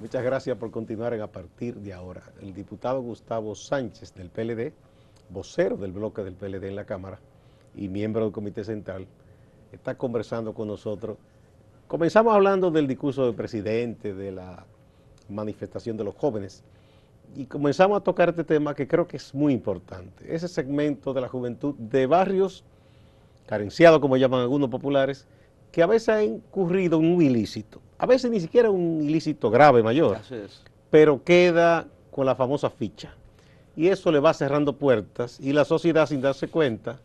Muchas gracias por continuar a partir de ahora. El diputado Gustavo Sánchez del PLD, vocero del bloque del PLD en la Cámara y miembro del Comité Central, está conversando con nosotros. Comenzamos hablando del discurso del presidente, de la manifestación de los jóvenes, y comenzamos a tocar este tema que creo que es muy importante. Ese segmento de la juventud de barrios carenciados, como llaman algunos populares, que a veces ha incurrido en un ilícito, a veces ni siquiera un ilícito grave mayor, pero queda con la famosa ficha. Y eso le va cerrando puertas y la sociedad, sin darse cuenta,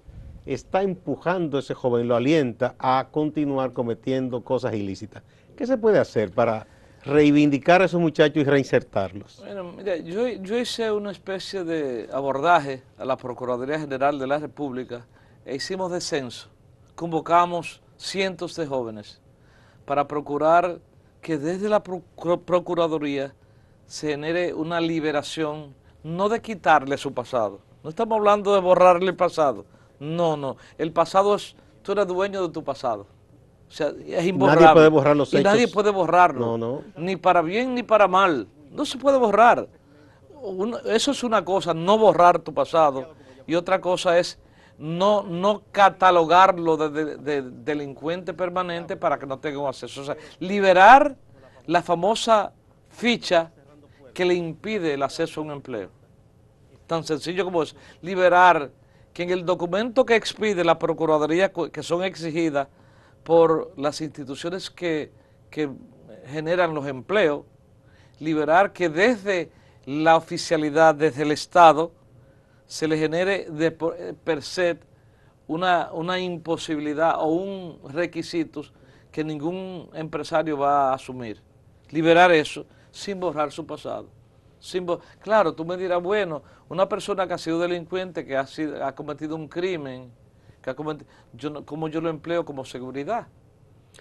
está empujando a ese joven, lo alienta a continuar cometiendo cosas ilícitas. ¿Qué se puede hacer para reivindicar a esos muchachos y reinsertarlos? Bueno, mira, yo hice una especie de abordaje a la Procuraduría General de la República e hicimos descenso. Convocamos cientos de jóvenes para procurar que desde la Procuraduría se genere una liberación, no de quitarle su pasado. No estamos hablando de borrarle el pasado. No. El pasado es, tú eres dueño de tu pasado. O sea, es imborrable. Nadie puede borrar los hechos. Y nadie puede borrarlo. No. Ni para bien ni para mal. No se puede borrar. Eso es una cosa, no borrar tu pasado. Y otra cosa es no catalogarlo de delincuente permanente para que no tenga acceso. O sea, liberar la famosa ficha que le impide el acceso a un empleo. Tan sencillo como es. Liberar que en el documento que expide la Procuraduría, que son exigidas por las instituciones que generan los empleos, liberar que desde la oficialidad, desde el Estado, se le genere de per se una imposibilidad o un requisito que ningún empresario va a asumir. Liberar eso sin borrar su pasado. Claro, tú me dirás, bueno, una persona que ha sido delincuente, que ha cometido un crimen, ¿cómo yo lo empleo como seguridad?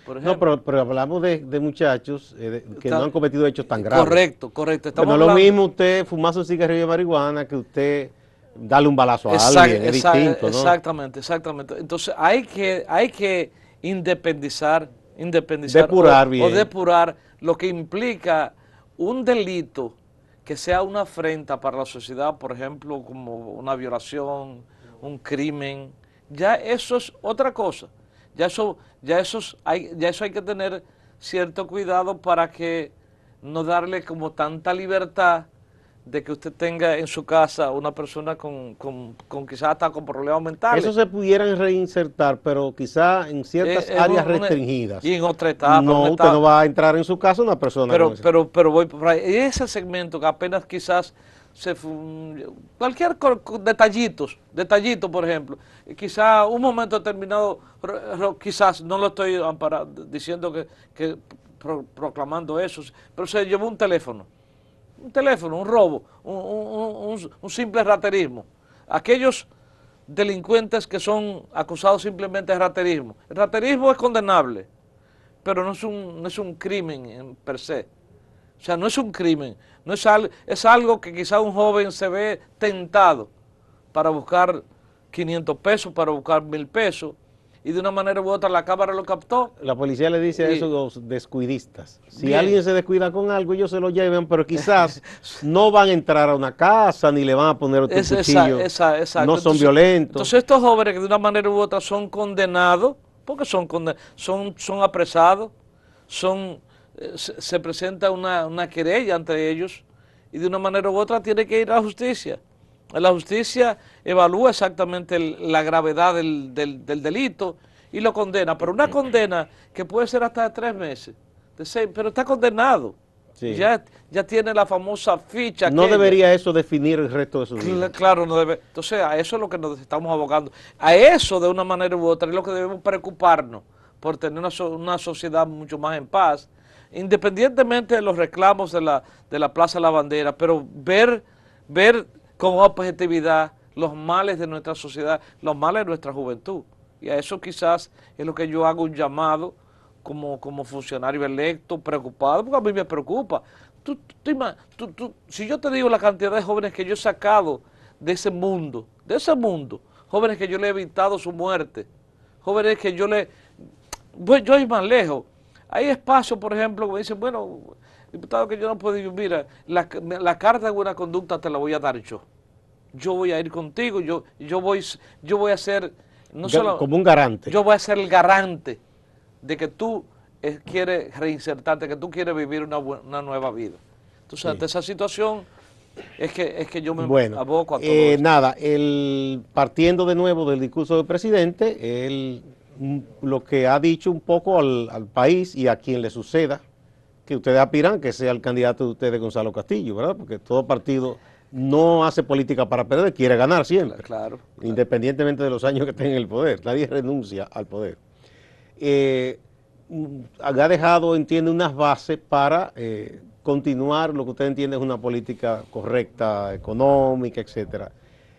Por ejemplo. No, pero hablamos de muchachos que no han cometido hechos tan graves. Correcto. No es lo mismo usted fumarse un cigarrillo de marihuana que usted darle un balazo a alguien, es distinto, ¿no? Exactamente. Entonces hay que independizar depurar o depurar lo que implica un delito que sea una afrenta para la sociedad, por ejemplo, como una violación, un crimen. Ya eso es otra cosa. Ya eso hay que tener cierto cuidado para que no darle como tanta libertad de que usted tenga en su casa una persona con quizás hasta con problemas mentales. Eso se pudieran reinsertar, pero quizás en ciertas áreas restringidas. Y en otra etapa. No, usted no va a entrar en su casa una persona. Pero voy por ahí. Ese segmento que apenas quizás cualquier detallitos, por ejemplo, quizás un momento determinado, quizás no lo estoy diciendo que proclamando eso, pero se llevó un teléfono, un robo, un simple raterismo. Aquellos delincuentes que son acusados simplemente de raterismo. El raterismo es condenable, pero no es un crimen en per se. O sea, no es un crimen, es algo que quizá un joven se ve tentado para buscar 500 pesos, para buscar 1000 pesos, y de una manera u otra la cámara lo captó. La policía le dice a esos los descuidistas. Si alguien se descuida con algo, ellos se lo llevan, pero quizás no van a entrar a una casa, ni le van a poner otro cuchillo, no son violentos. Entonces estos jóvenes que de una manera u otra son condenados, porque son apresados, se presenta una querella ante ellos y de una manera u otra tiene que ir a la justicia. La justicia evalúa exactamente la gravedad del delito y lo condena, pero una condena que puede ser hasta de 3 meses, de 6, pero está condenado. Sí. Ya tiene la famosa ficha. No debería eso definir el resto de su vida. Claro, no debe. Entonces a eso es lo que nos estamos abogando. A eso de una manera u otra es lo que debemos preocuparnos, por tener una sociedad mucho más en paz, independientemente de los reclamos de la Plaza de la Bandera, pero ver con objetividad los males de nuestra sociedad, los males de nuestra juventud. Y a eso quizás es lo que yo hago un llamado como funcionario electo, preocupado, porque a mí me preocupa. Si yo te digo la cantidad de jóvenes que yo he sacado de ese mundo, jóvenes que yo le he evitado su muerte, jóvenes que yo voy más lejos. Hay espacios, por ejemplo, que me dicen, bueno, Diputado, que yo no puedo ir, mira, la carta de buena conducta te la voy a dar yo. Yo voy a ir contigo, yo voy a ser, no solo, como un garante. yo voy a ser el garante de que tú quieres reinsertarte, que tú quieres vivir una nueva vida. Entonces, ante esa situación, es que yo me aboco a todo esto. Nada, partiendo de nuevo del discurso del presidente, lo que ha dicho un poco al país y a quien le suceda, que ustedes aspiran que sea el candidato de ustedes, Gonzalo Castillo, ¿verdad? Porque todo partido no hace política para perder, quiere ganar siempre. Claro. Independientemente de los años que tenga en el poder. Nadie renuncia al poder. Ha dejado, entiende, unas bases para continuar lo que usted entiende es una política correcta, económica, etcétera.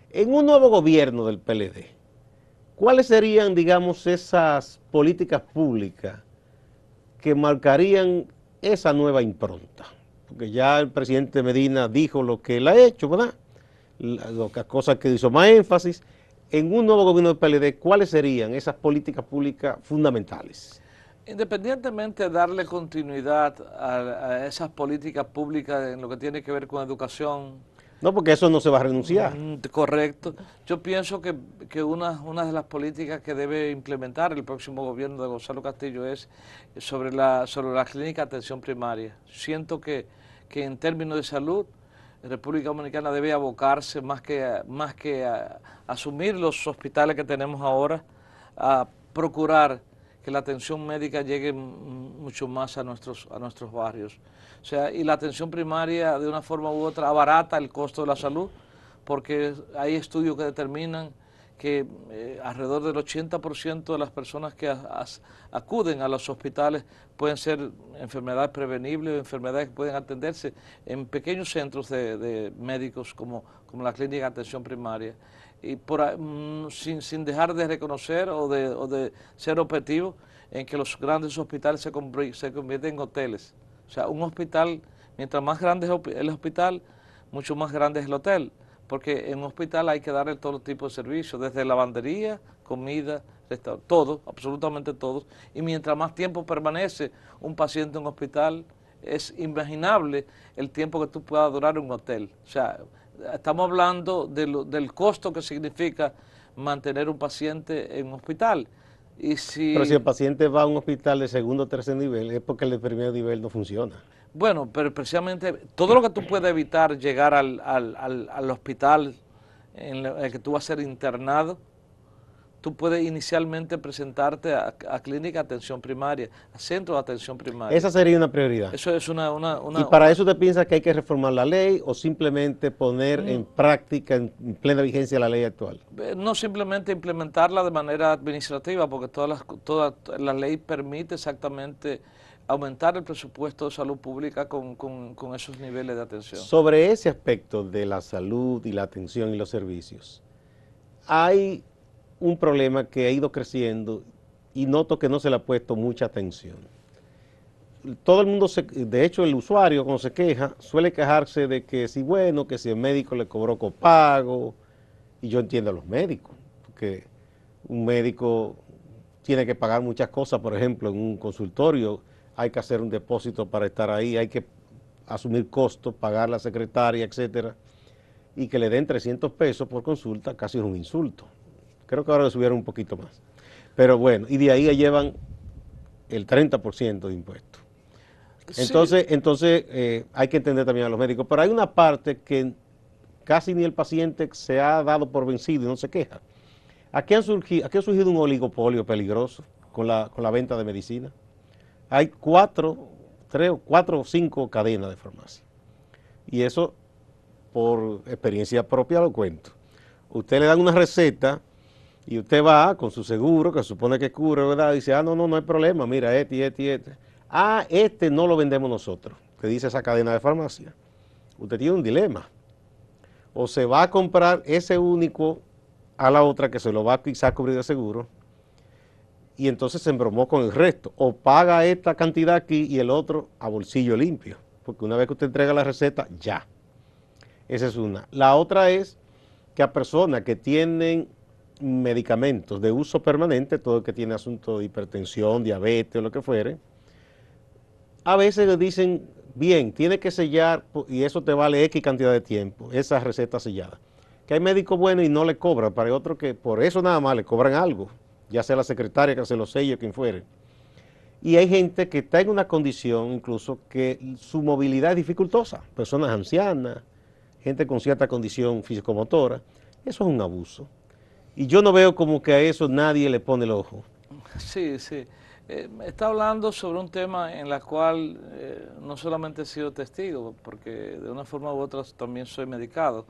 En un nuevo gobierno del PLD, ¿cuáles serían, digamos, esas políticas públicas que marcarían esa nueva impronta? Porque ya el presidente Medina dijo lo que él ha hecho, ¿verdad? Las cosas que hizo más énfasis. En un nuevo gobierno del PLD, ¿cuáles serían esas políticas públicas fundamentales? Independientemente de darle continuidad a esas políticas públicas en lo que tiene que ver con educación. No, porque eso no se va a renunciar. Correcto. Yo pienso que una de las políticas que debe implementar el próximo gobierno de Gonzalo Castillo es sobre la clínica de atención primaria. Siento que en términos de salud, República Dominicana debe abocarse más que a asumir los hospitales que tenemos ahora, a procurar que la atención médica llegue mucho más a nuestros barrios. O sea, y la atención primaria de una forma u otra abarata el costo de la salud, porque hay estudios que determinan que alrededor del 80% de las personas que acuden a los hospitales pueden ser enfermedades prevenibles, enfermedades que pueden atenderse en pequeños centros de médicos como la clínica de atención primaria. Y sin dejar de reconocer o de ser objetivo en que los grandes hospitales se convierten en hoteles. O sea, un hospital, mientras más grande es el hospital, mucho más grande es el hotel, porque en un hospital hay que darle todo tipo de servicios, desde lavandería, comida, restaurante, todo, absolutamente todo. Y mientras más tiempo permanece un paciente en un hospital, es imaginable el tiempo que tú puedas durar en un hotel. O sea, estamos hablando del costo que significa mantener un paciente en un hospital. Pero si el paciente va a un hospital de segundo o tercer nivel, es porque el de primer nivel no funciona. Bueno, pero precisamente todo lo que tú puedes evitar llegar al hospital en el que tú vas a ser internado, tú puedes inicialmente presentarte a clínica de atención primaria, a centro de atención primaria. Esa sería una prioridad. Eso es ¿Y para eso usted piensa que hay que reformar la ley o simplemente poner en práctica, en plena vigencia, la ley actual? No simplemente implementarla de manera administrativa, porque toda la ley permite exactamente aumentar el presupuesto de salud pública con esos niveles de atención. Sobre ese aspecto de la salud y la atención y los servicios, hay un problema que ha ido creciendo y noto que no se le ha puesto mucha atención. Todo el mundo, de hecho el usuario cuando se queja, suele quejarse de que si bueno, que si el médico le cobró copago, y yo entiendo a los médicos, porque un médico tiene que pagar muchas cosas, por ejemplo, en un consultorio hay que hacer un depósito para estar ahí, hay que asumir costos, pagar la secretaria, etcétera, y que le den 300 pesos por consulta, casi es un insulto. Creo que ahora le subieron un poquito más. Pero bueno, y de ahí llevan el 30% de impuestos. Entonces hay que entender también a los médicos. Pero hay una parte que casi ni el paciente se ha dado por vencido y no se queja. Aquí ha surgido un oligopolio peligroso con la venta de medicina. Hay 4 o 5 cadenas de farmacia. Y eso, por experiencia propia, lo cuento. Usted le dan una receta y usted va con su seguro, que se supone que cubre, ¿verdad? Y dice, no hay problema, mira, este. Este no lo vendemos nosotros, que dice esa cadena de farmacia. Usted tiene un dilema. O se va a comprar ese único a la otra que se lo va a quizá cubrir de seguro, y entonces se embromó con el resto. O paga esta cantidad aquí y el otro a bolsillo limpio, porque una vez que usted entrega la receta, ya. Esa es una. La otra es que a personas que tienen medicamentos de uso permanente, todo el que tiene asunto de hipertensión, diabetes o lo que fuere, a veces le dicen, bien, tiene que sellar, y eso te vale X cantidad de tiempo, esa receta sellada. Que hay médicos buenos y no le cobran, pero hay otros que por eso nada más le cobran algo, ya sea la secretaria que hace los sellos, quien fuere. Y hay gente que está en una condición incluso que su movilidad es dificultosa, personas ancianas, gente con cierta condición físico-motora. Eso es un abuso. Y yo no veo como que a eso nadie le pone el ojo. Sí, sí. Está hablando sobre un tema en el cual no solamente he sido testigo, porque de una forma u otra también soy medicado.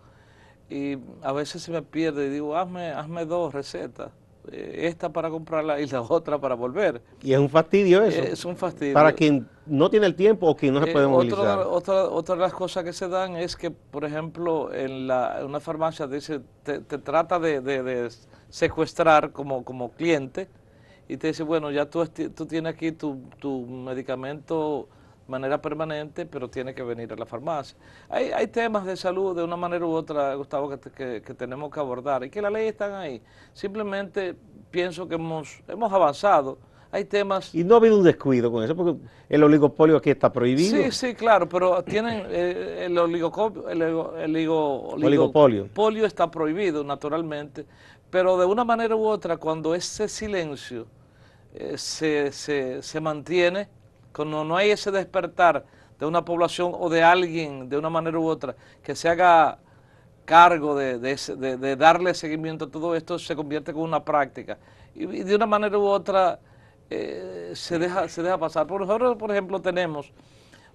Y a veces se me pierde y digo, hazme dos recetas, esta para comprarla y la otra para volver. Y es un fastidio eso. Es un fastidio. Para quien no tiene el tiempo o quien no se puede movilizar. Otra de las cosas que se dan es que, por ejemplo, en una farmacia dice, te trata de secuestrar como cliente y te dice, bueno, ya tú tienes aquí tu medicamento de manera permanente, pero tienes que venir a la farmacia. Hay temas de salud de una manera u otra, Gustavo, que tenemos que abordar y que las leyes están ahí. Simplemente pienso que hemos avanzado. Hay temas... Y no ha habido un descuido con eso, porque el oligopolio aquí está prohibido. Sí, sí, claro, pero tienen el oligopolio está prohibido naturalmente, pero de una manera u otra, cuando ese silencio se mantiene, cuando no hay ese despertar de una población o de alguien de una manera u otra que se haga cargo de darle seguimiento a todo esto, se convierte en una práctica y de una manera u otra se deja pasar. Nosotros, por ejemplo, tenemos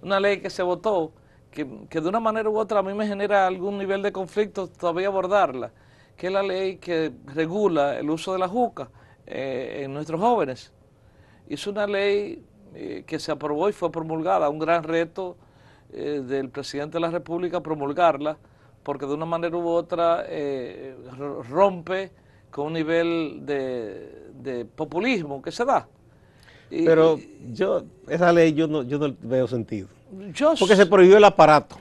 una ley que se votó que de una manera u otra a mí me genera algún nivel de conflicto todavía abordarla, que es la ley que regula el uso de la juca en nuestros jóvenes. Es una ley que se aprobó y fue promulgada, un gran reto del presidente de la República promulgarla, porque de una manera u otra rompe con un nivel de populismo que se da. Pero esa ley yo no veo sentido. Porque se prohibió el aparato.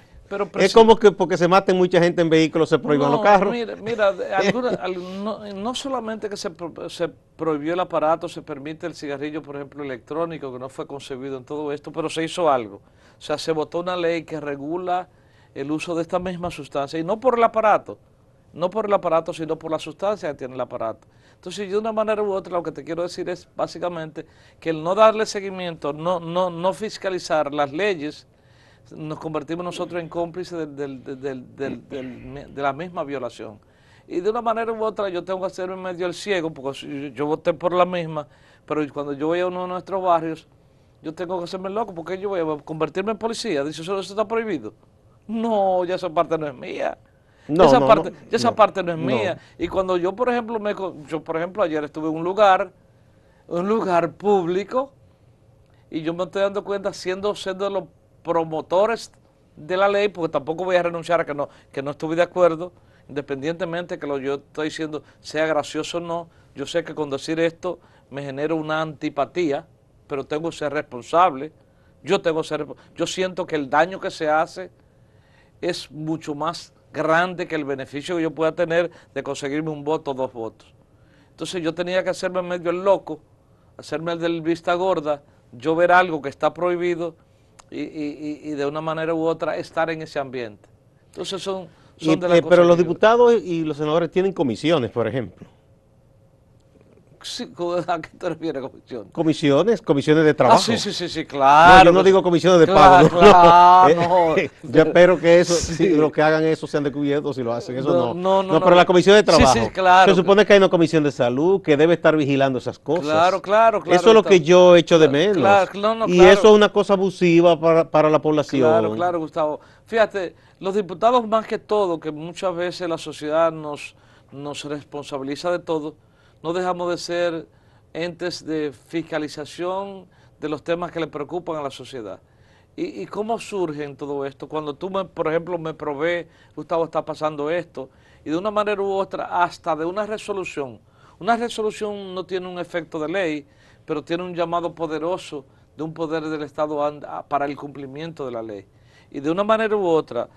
Es como que porque se maten mucha gente en vehículos se prohíban los carros. Mira, no solamente que se prohibió el aparato, se permite el cigarrillo, por ejemplo, electrónico, que no fue concebido en todo esto, pero se hizo algo. O sea, se votó una ley que regula el uso de esta misma sustancia, y no por el aparato, sino por la sustancia que tiene el aparato. Entonces, de una manera u otra, lo que te quiero decir es básicamente que el no darle seguimiento, no fiscalizar las leyes, nos convertimos nosotros en cómplices de la misma violación. Y de una manera u otra yo tengo que hacerme medio el ciego, porque yo voté por la misma, pero cuando yo voy a uno de nuestros barrios, yo tengo que hacerme loco, porque yo voy a convertirme en policía. Dice, eso está prohibido. No, ya esa parte no es mía. Esa parte no es mía. Y cuando yo, por ejemplo, ayer estuve en un lugar público, y yo me estoy dando cuenta, siendo los promotores de la ley, porque tampoco voy a renunciar a que no estuve de acuerdo, independientemente que lo yo estoy diciendo sea gracioso o no. Yo sé que con decir esto me genera una antipatía, pero tengo que ser responsable. Yo siento que el daño que se hace es mucho más grande que el beneficio que yo pueda tener de conseguirme un voto o 2 votos. Entonces yo tenía que hacerme medio el loco, hacerme el del vista gorda, yo ver algo que está prohibido y de una manera u otra estar en ese ambiente. Entonces son de las cosas. Pero los diputados y los senadores tienen comisiones, por ejemplo. Sí, ¿a qué te refieres, comisiones? Comisiones de trabajo. Sí, claro. No, yo no digo comisiones de pago. Claro. Yo espero que los que hagan eso sean descubiertos si lo hacen. Eso no. Pero la comisión de trabajo. Sí, claro. Se supone que hay una comisión de salud que debe estar vigilando esas cosas. Claro. Eso es lo que yo echo de menos. Y eso es una cosa abusiva para la población. Claro, Gustavo. Fíjate, los diputados más que todo, que muchas veces la sociedad nos responsabiliza de todo, no dejamos de ser entes de fiscalización de los temas que le preocupan a la sociedad. ¿Y cómo surge en todo esto? Cuando tú, por ejemplo, me provee, Gustavo, está pasando esto, y de una manera u otra, hasta de una resolución. Una resolución no tiene un efecto de ley, pero tiene un llamado poderoso de un poder del Estado para el cumplimiento de la ley. Y de una manera u otra,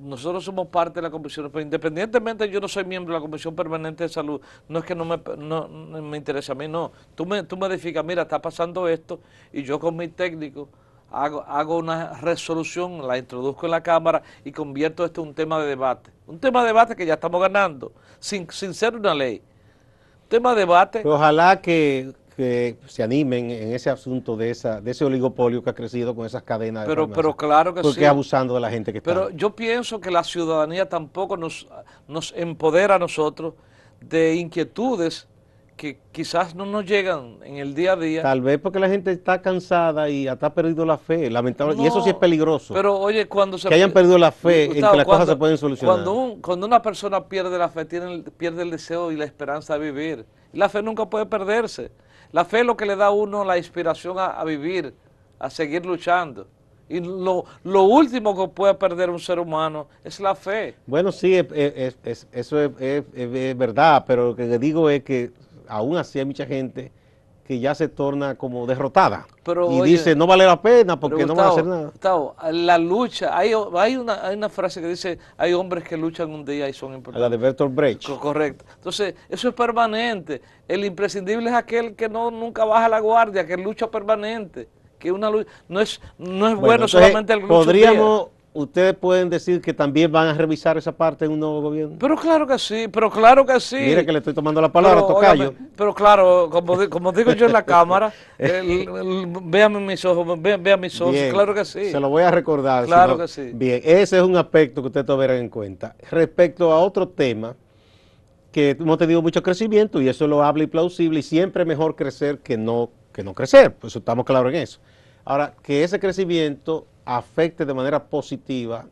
nosotros somos parte de la comisión, pero independientemente yo no soy miembro de la Comisión Permanente de Salud, no es que no me interesa a mí, no. Tú me edificas, mira, está pasando esto, y yo con mi técnico hago una resolución, la introduzco en la Cámara y convierto esto en un tema de debate. Un tema de debate que ya estamos ganando, sin ser una ley. Tema de debate. Pero ojalá que se animen en ese asunto de ese oligopolio que ha crecido con esas cadenas de farmacia, pero claro que porque sí. abusando de la gente que está. Pero yo pienso que la ciudadanía tampoco nos empodera a nosotros de inquietudes que quizás no nos llegan en el día a día. Tal vez porque la gente está cansada y hasta ha perdido la fe, lamentablemente, y eso sí es peligroso. Pero oye, cuando que hayan perdido la fe en que las cosas se pueden solucionar. Cuando una persona pierde la fe, pierde el deseo y la esperanza de vivir. Y la fe nunca puede perderse. La fe es lo que le da a uno la inspiración a vivir, a seguir luchando. Y lo último que puede perder un ser humano es la fe. Bueno, sí, eso es verdad, pero lo que digo es que aún así hay mucha gente que ya se torna como derrotada. Pero, y oye, dice, no vale la pena porque Gustavo, no van a hacer nada. Gustavo, la lucha, hay una frase que dice, hay hombres que luchan un día y son importantes. La de Bertolt Brecht. Correcto. Entonces, eso es permanente. El imprescindible es aquel que nunca baja la guardia, que lucha permanente. Que una lucha, no es bueno solamente el lucha. Podríamos, ustedes pueden decir que también van a revisar esa parte en un nuevo gobierno. Pero claro que sí, pero claro que sí. Mire que le estoy tomando la palabra, tocayo. Pero claro, como digo yo en la Cámara, véame mis ojos, vea mis ojos, bien, claro que sí. Se lo voy a recordar. Claro que sí. Bien, ese es un aspecto que ustedes tomarán en cuenta. Respecto a otro tema, que hemos tenido mucho crecimiento y eso es loable y plausible y siempre es mejor crecer que no crecer, pues estamos claros en eso. Ahora, que ese crecimiento afecte de manera positiva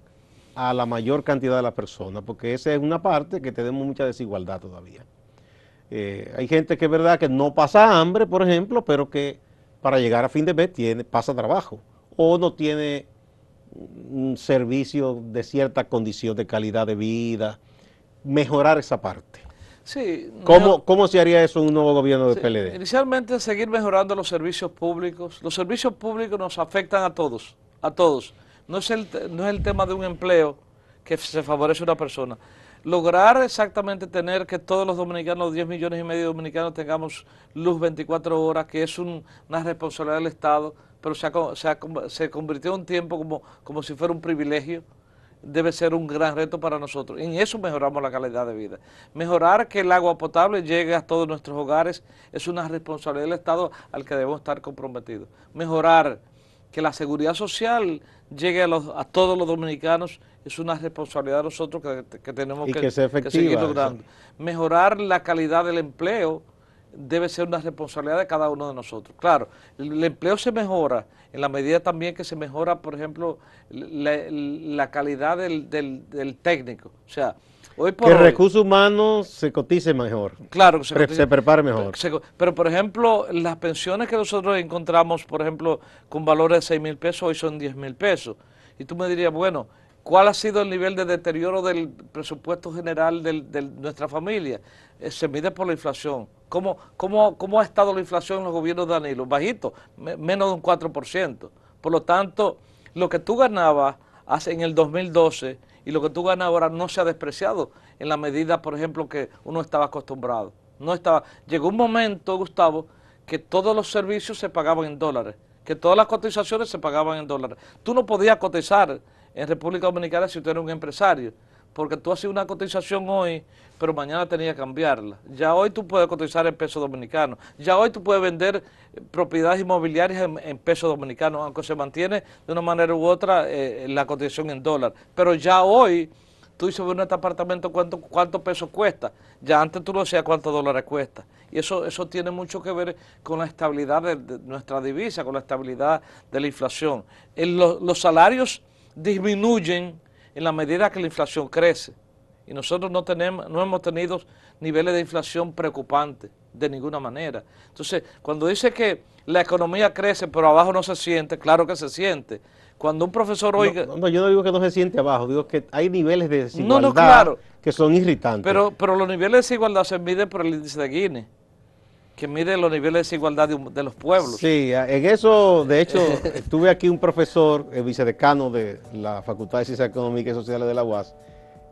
a la mayor cantidad de las personas, porque esa es una parte que tenemos mucha desigualdad todavía. Hay gente que es verdad que no pasa hambre, por ejemplo, pero que para llegar a fin de mes pasa trabajo o no tiene un servicio de cierta condición de calidad de vida, mejorar esa parte. Sí, ¿Cómo se haría eso en un nuevo gobierno del PLD? Inicialmente seguir mejorando los servicios públicos. Los servicios públicos nos afectan a todos, a todos. No es el tema de un empleo que se favorece a una persona. Lograr exactamente tener que todos los dominicanos, 10 millones y medio de dominicanos, tengamos luz 24 horas, que es una responsabilidad del Estado, pero se convirtió en un tiempo como si fuera un privilegio. Debe ser un gran reto para nosotros. En eso mejoramos la calidad de vida. Mejorar que el agua potable llegue a todos nuestros hogares es una responsabilidad del Estado al que debemos estar comprometidos. Mejorar que la seguridad social llegue a todos los dominicanos es una responsabilidad de nosotros que tenemos que seguir logrando. Eso. Mejorar la calidad del empleo debe ser una responsabilidad de cada uno de nosotros. Claro, el empleo se mejora en la medida también que se mejora, por ejemplo, la calidad del técnico. O sea, hoy por que hoy, el recurso humano se cotice mejor. Claro, que se prepare mejor. Pero, por ejemplo, las pensiones que nosotros encontramos, por ejemplo, con valores de 6,000 pesos, hoy son 10,000 pesos. Y tú me dirías, bueno, ¿cuál ha sido el nivel de deterioro del presupuesto general de nuestra familia? Se mide por la inflación. ¿Cómo ha estado la inflación en los gobiernos de Danilo? Bajito, menos de un 4%. Por lo tanto, lo que tú ganabas en el 2012 y lo que tú ganas ahora no se ha despreciado en la medida, por ejemplo, que uno estaba acostumbrado. Llegó un momento, Gustavo, que todos los servicios se pagaban en dólares, que todas las cotizaciones se pagaban en dólares. Tú no podías cotizar en República Dominicana si tú eres un empresario, porque tú hacías una cotización hoy, pero mañana tenías que cambiarla. Ya hoy tú puedes cotizar en pesos dominicanos, ya hoy tú puedes vender propiedades inmobiliarias en pesos dominicanos, aunque se mantiene de una manera u otra la cotización en dólar. Pero ya hoy tú dices, bueno, este apartamento cuánto pesos cuesta. Ya antes tú no decías cuántos dólares cuesta. Y eso tiene mucho que ver con la estabilidad de nuestra divisa, con la estabilidad de la inflación. Los salarios disminuyen en la medida que la inflación crece. Y nosotros no hemos tenido niveles de inflación preocupantes de ninguna manera. Entonces, cuando dice que la economía crece pero abajo no se siente, claro que se siente. Cuando un profesor oiga... No, yo no digo que no se siente abajo, digo que hay niveles de desigualdad que son irritantes. Pero los niveles de desigualdad se miden por el índice de Gini, que mide los niveles de desigualdad de los pueblos. Sí, en eso, de hecho, tuve aquí un profesor, el vicedecano de la Facultad de Ciencias Económicas y Sociales de la UAS,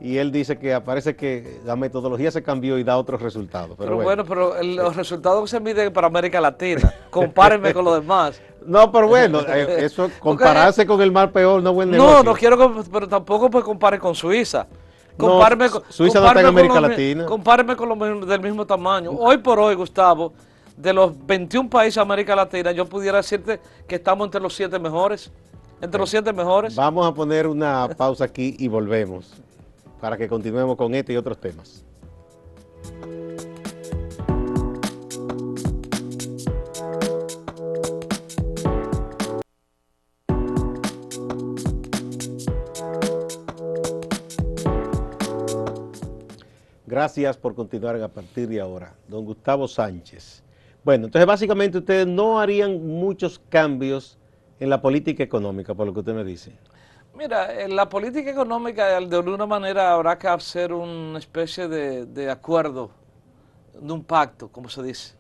y él dice que parece que la metodología se cambió y da otros resultados. Pero bueno, los resultados que se miden para América Latina, compárenme con los demás. No, pero bueno, eso compararse con el mar peor no es buen negocio. No, no quiero, pero tampoco me compare con Suiza. No, Compáreme, Suiza no está en América Latina. compáreme con los del mismo tamaño. Hoy por hoy, Gustavo, de los 21 países de América Latina, yo pudiera decirte que estamos entre los 7 mejores. Entre los 7 mejores. Vamos a poner una pausa aquí y volvemos para que continuemos con este y otros temas. Gracias por continuar a partir de ahora. Don Gustavo Sánchez. Bueno, entonces básicamente ustedes no harían muchos cambios en la política económica, por lo que usted me dice. Mira, en la política económica de alguna manera habrá que hacer una especie de acuerdo, de un pacto, como se dice.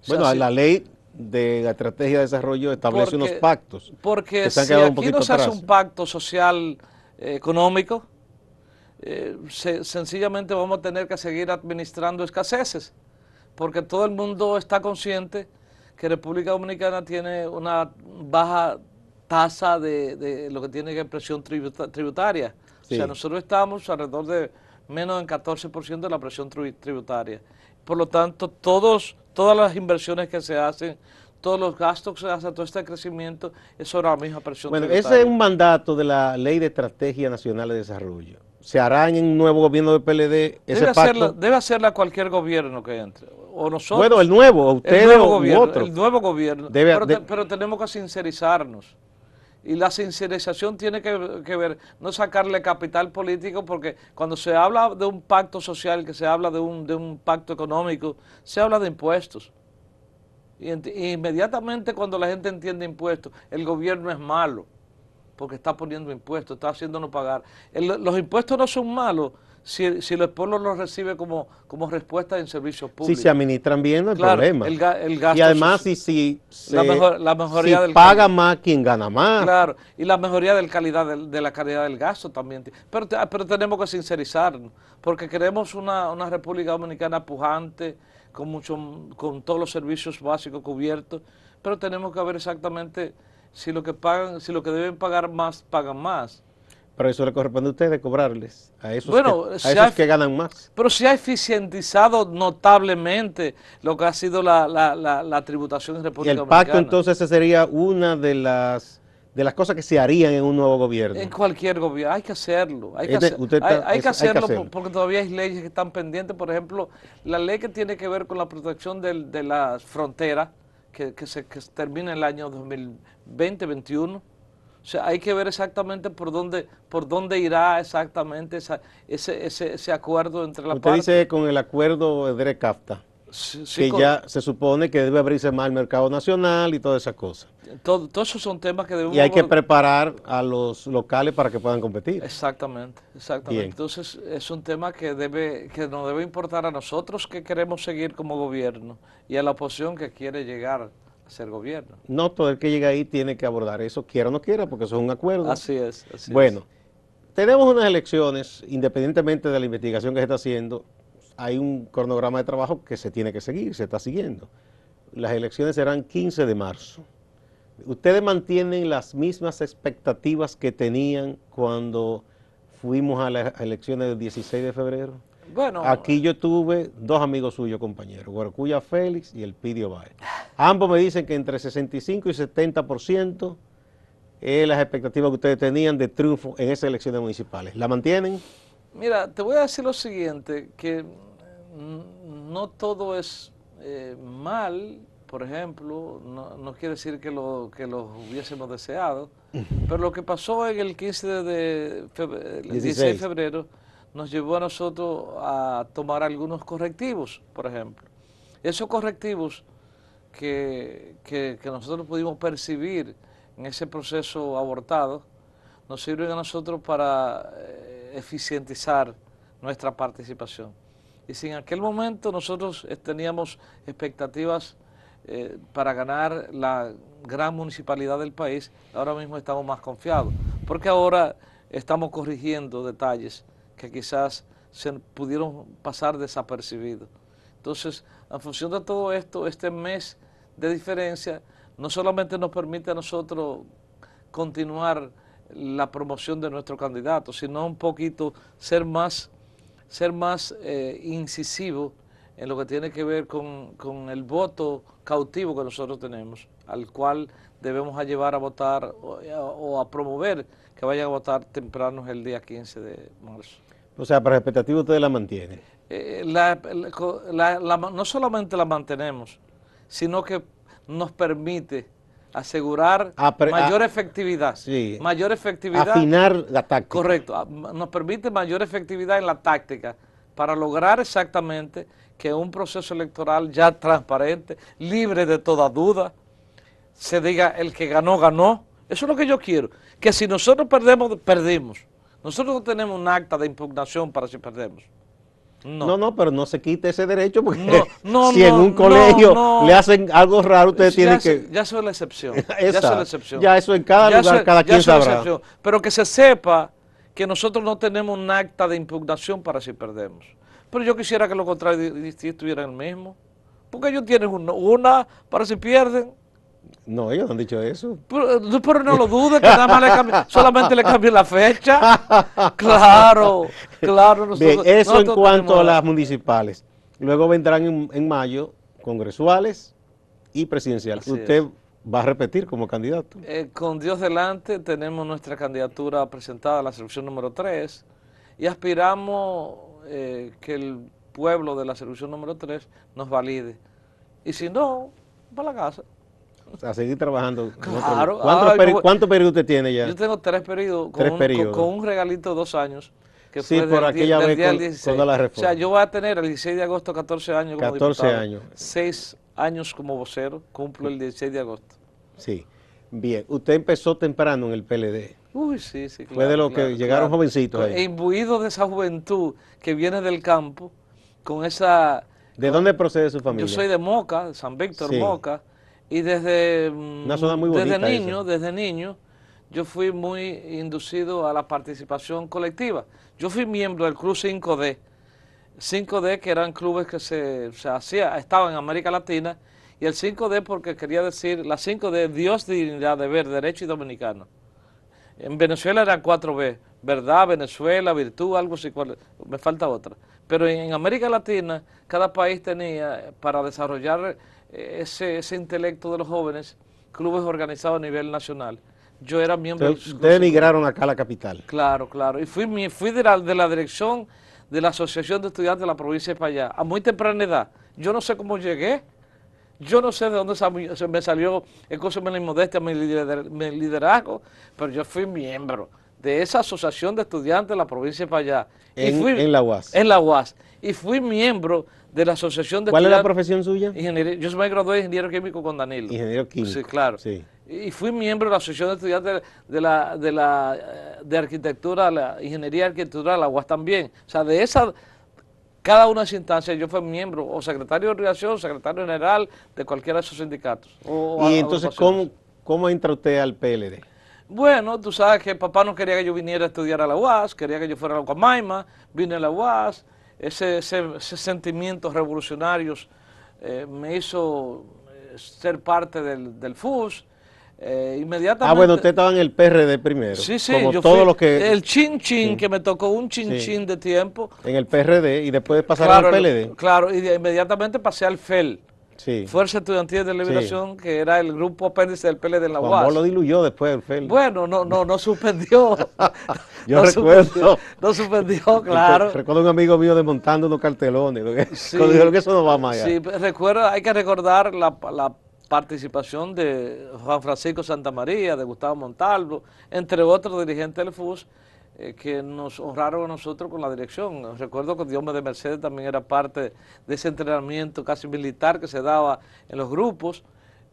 Bueno, la ley de la estrategia de desarrollo establece unos pactos. Porque si aquí no se hace un pacto social económico, sencillamente vamos a tener que seguir administrando escaseces, porque todo el mundo está consciente que República Dominicana tiene una baja tasa de lo que tiene que presión tributaria. Sí. O sea, nosotros estamos alrededor de menos del 14% de la presión tributaria. Por lo tanto, todas las inversiones que se hacen, todos los gastos que se hacen, todo este crecimiento, es sobre la misma presión tributaria. Ese es un mandato de la Ley de Estrategia Nacional de Desarrollo. ¿Se hará en un nuevo gobierno del PLD ese pacto? Debe hacerla cualquier gobierno que entre. O nosotros, bueno, el nuevo, ustedes u otro. El nuevo gobierno. Pero tenemos que sincerizarnos. Y la sincerización tiene que ver, no sacarle capital político, porque cuando se habla de un pacto social, que se habla de un pacto económico, se habla de impuestos. Y inmediatamente cuando la gente entiende impuestos, el gobierno es malo, porque está poniendo impuestos, está haciéndonos pagar. Los impuestos no son malos si el pueblo los recibe como respuesta en servicios públicos. Si se administran bien, no hay problema. El gasto, y además, si paga más quien gana más. Claro, y la mejoría de la calidad del gasto también. Pero tenemos que sincerizarnos, porque queremos una República Dominicana pujante, con todos los servicios básicos cubiertos, pero tenemos que ver exactamente si lo que deben pagar más, pagan más. Pero eso le corresponde a ustedes cobrarles, a esos que ganan más. Pero se ha eficientizado notablemente lo que ha sido la tributación en República Dominicana. Y el pacto entonces esa sería una de las cosas que se harían en un nuevo gobierno. En cualquier gobierno, hay que hacerlo. Hay que hacerlo porque todavía hay leyes que están pendientes. Por ejemplo, la ley que tiene que ver con la protección de las fronteras, que termina en el año 2020-21. O sea, hay que ver exactamente por dónde irá exactamente ese acuerdo entre las partes. Usted dice con el acuerdo de DRECAFTA, que ya se supone que debe abrirse más el mercado nacional y todas esas cosas. Todos esos son temas que debemos... Y hay que preparar a los locales para que puedan competir. Exactamente. Bien. Entonces es un tema que nos debe importar a nosotros que queremos seguir como gobierno y a la oposición que quiere llegar a ser gobierno. No todo el que llega ahí tiene que abordar eso, quiera o no quiera, porque eso es un acuerdo. Así es. Bueno, tenemos unas elecciones, independientemente de la investigación que se está haciendo, hay un cronograma de trabajo que se tiene que seguir, se está siguiendo. Las elecciones serán 15 de marzo. ¿Ustedes mantienen las mismas expectativas que tenían cuando fuimos a las elecciones del 16 de febrero? Bueno, aquí yo tuve dos amigos suyos, compañeros, Guarcuya Félix y Elpidio Báez. Ambos me dicen que entre 65 y 70% es las expectativas que ustedes tenían de triunfo en esas elecciones municipales. ¿La mantienen? Mira, te voy a decir lo siguiente, que no todo es mal, por ejemplo, no quiere decir que lo hubiésemos deseado, pero lo que pasó en el 16 de febrero nos llevó a nosotros a tomar algunos correctivos, por ejemplo. Esos correctivos que nosotros pudimos percibir en ese proceso abortado, nos sirven a nosotros para eficientizar nuestra participación. Y si en aquel momento nosotros teníamos expectativas para ganar la gran municipalidad del país, ahora mismo estamos más confiados, porque ahora estamos corrigiendo detalles que quizás se pudieron pasar desapercibidos. Entonces, en función de todo esto, este mes de diferencia no solamente nos permite a nosotros continuar la promoción de nuestro candidato, sino un poquito ser más incisivo en lo que tiene que ver con el voto cautivo que nosotros tenemos, al cual debemos llevar a votar o a promover que vayan a votar temprano el día 15 de marzo. O sea, para expectativa ustedes la mantienen. No solamente la mantenemos, sino que nos permite asegurar mayor efectividad. Sí, mayor efectividad. Afinar la táctica. Correcto, nos permite mayor efectividad en la táctica para lograr exactamente que un proceso electoral ya transparente, libre de toda duda, se diga el que ganó, ganó. Eso es lo que yo quiero, que si nosotros perdemos, perdimos. Nosotros no tenemos un acta de impugnación para si perdemos. No, pero no se quite ese derecho porque si en un colegio le hacen algo raro, ustedes tienen que... Ya eso es la excepción. Ya eso en cada lugar, cada quien sabrá. Pero que se sepa que nosotros no tenemos un acta de impugnación para si perdemos. Pero yo quisiera que lo contrario estuvieran el mismo. Porque ellos tienen una para si pierden. No, ellos no han dicho eso. Pero no lo dudes, que nada más solamente le cambien la fecha. Claro. Bien, eso en cuanto a las municipales. Luego vendrán en mayo congresuales y presidenciales. ¿Usted va a repetir como candidato? Con Dios delante tenemos nuestra candidatura presentada a la selección número 3 y aspiramos que el pueblo de la selección número 3 nos valide. Y si no, para la casa. A seguir trabajando. Claro. ¿Cuántos periodos usted tiene ya? Yo tengo 3 periodos. Con un regalito de 2 años. Que sí, fue por aquella vez con la reforma. O sea, yo voy a tener el 16 de agosto 14 años como 14 diputado. años. 6 años como vocero, cumplo el 16 de agosto. Sí. Bien, usted empezó temprano en el PLD. Uy, sí, claro. Fue de los que llegaron jovencitos ahí. Imbuido de esa juventud que viene del campo, con esa... ¿De dónde procede su familia? Yo soy de Moca, de San Víctor, Moca, y desde niño, yo fui muy inducido a la participación colectiva. Yo fui miembro del Club 5D. 5D, que eran clubes que estaban en América Latina, y el 5D porque quería decir, la 5D, Dios, dignidad, deber, derecho y dominicano. En Venezuela eran 4B, verdad, Venezuela, virtud, algo así, me falta otra. Pero en América Latina, cada país tenía, para desarrollar ese intelecto de los jóvenes, clubes organizados a nivel nacional. Yo era miembro del club. Ustedes emigraron acá a la capital. Claro. Y fui de la dirección de la Asociación de Estudiantes de la provincia de Payá, a muy temprana edad. Yo no sé cómo llegué. Yo no sé de dónde me salió la inmodestia, mi liderazgo, pero yo fui miembro de esa Asociación de Estudiantes de la provincia de Payá. En la UAS. En la UAS. Y fui miembro de la Asociación de ¿Cuál Estudiantes. es la profesión suya? Ingeniería. Yo me gradué de ingeniero químico con Danilo. Ingeniero químico. Sí, claro. Sí. Y fui miembro de la Asociación de Estudiantes de Arquitectura, la Ingeniería Arquitectural, la UAS también. O sea, de cada una de esas instancias yo fui miembro o secretario de organización, secretario general de cualquiera de esos sindicatos. Y entonces, ¿cómo entra usted al PLD? Bueno, tú sabes que papá no quería que yo viniera a estudiar a la UAS, quería que yo fuera a la Guamaima, vine a la UAS, ese sentimientos revolucionarios me hizo ser parte del FUS. Inmediatamente. Bueno, usted estaba en el PRD primero. Sí, como yo todos fui los que... el chin que me tocó un chin de tiempo. En el PRD y después pasaron al PLD. Claro, y inmediatamente pasé al FEL. Sí. Fuerza Estudiantil de Liberación, que era el grupo apéndice del PLD en la UAS. Juan lo diluyó después el FEL. Bueno, no suspendió. Yo recuerdo. No suspendió, claro. Recuerdo un amigo mío desmontando unos cartelones. Cuando dijeron que eso no va más allá. Sí, hay que recordar la participación de Juan Francisco Santamaría, de Gustavo Montalvo, entre otros dirigentes del FUS, que nos honraron a nosotros con la dirección. Recuerdo que Diome de Mercedes también era parte de ese entrenamiento casi militar que se daba en los grupos,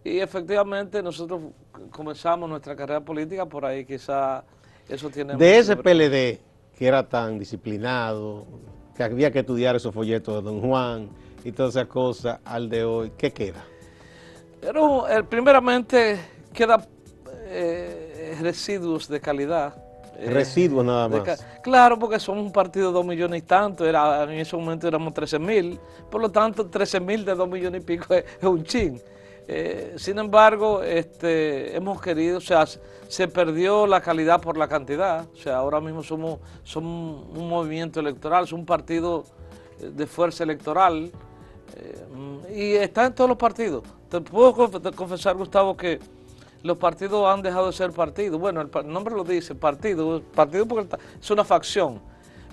y efectivamente nosotros comenzamos nuestra carrera política por ahí. Quizá eso tiene... De ese PLD que era tan disciplinado, que había que estudiar esos folletos de Don Juan y todas esas cosas, al de hoy, ¿qué queda? Pero primeramente queda residuos de calidad. Residuos nada más. Claro, porque somos un partido de 2 millones y tanto, en ese momento éramos 13.000, por lo tanto 13.000 de 2 millones y pico es un chin. Sin embargo, hemos querido, o sea, se perdió la calidad por la cantidad. O sea, ahora mismo somos un movimiento electoral, somos un partido de fuerza electoral, y está en todos los partidos. Te puedo confesar, Gustavo, que los partidos han dejado de ser partidos. Bueno, el nombre lo dice, partido porque es una facción,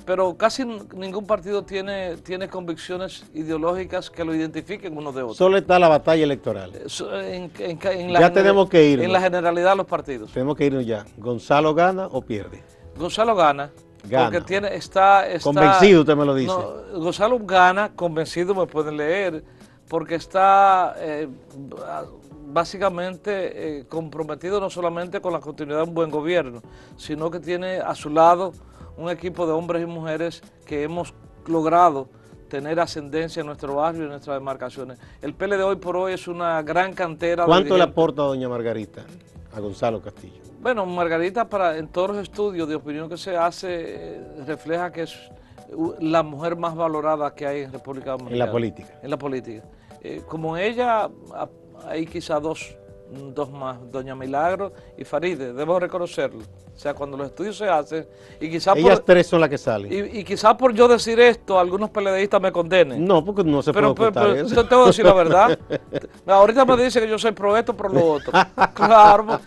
pero casi ningún partido tiene convicciones ideológicas que lo identifiquen uno de otro. Solo está la batalla electoral. Ya tenemos que irnos. En la generalidad de los partidos. Tenemos que irnos ya. ¿Gonzalo gana o pierde? Gonzalo gana. Porque está convencido, usted me lo dice. No, Gonzalo gana, convencido, me pueden leer, porque está básicamente comprometido no solamente con la continuidad de un buen gobierno, sino que tiene a su lado un equipo de hombres y mujeres que hemos logrado tener ascendencia en nuestro barrio y en nuestras demarcaciones. El PLD hoy por hoy es una gran cantera. ¿Cuánto le aporta doña Margarita a Gonzalo Castillo? Bueno, Margarita, en todos los estudios de opinión que se hace, refleja que es la mujer más valorada que hay en República Dominicana. En la política. En la política. Como ella, hay quizá dos más, doña Milagro y Faride, debo reconocerlo. O sea, cuando los estudios se hacen, y quizá ellas tres son las que salen. Y quizá por yo decir esto, algunos PLDistas me condenen. No, porque no se puede ocultar eso. Yo tengo que decir la verdad. Ahorita me dice que yo soy pro esto, pro lo otro. Claro,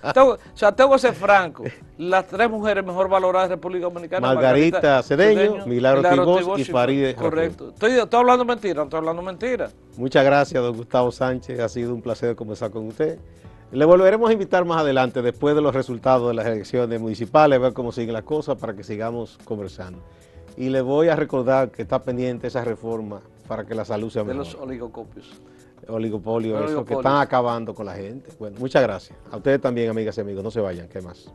tengo que ser franco. Las tres mujeres mejor valoradas de República Dominicana: Margarita Cedeño, Milagro Tibós y Faride. Correcto. Estoy hablando mentira, no estoy hablando mentira. Muchas gracias, don Gustavo Sánchez. Ha sido un placer conversar con usted. Le volveremos a invitar más adelante, después de los resultados de las elecciones municipales, a ver cómo siguen las cosas para que sigamos conversando. Y le voy a recordar que está pendiente esa reforma para que la salud sea mejor. De los oligocopios. Oligopolio, eso que están acabando con la gente. Bueno, muchas gracias. A ustedes también, amigas y amigos. No se vayan, ¿qué más?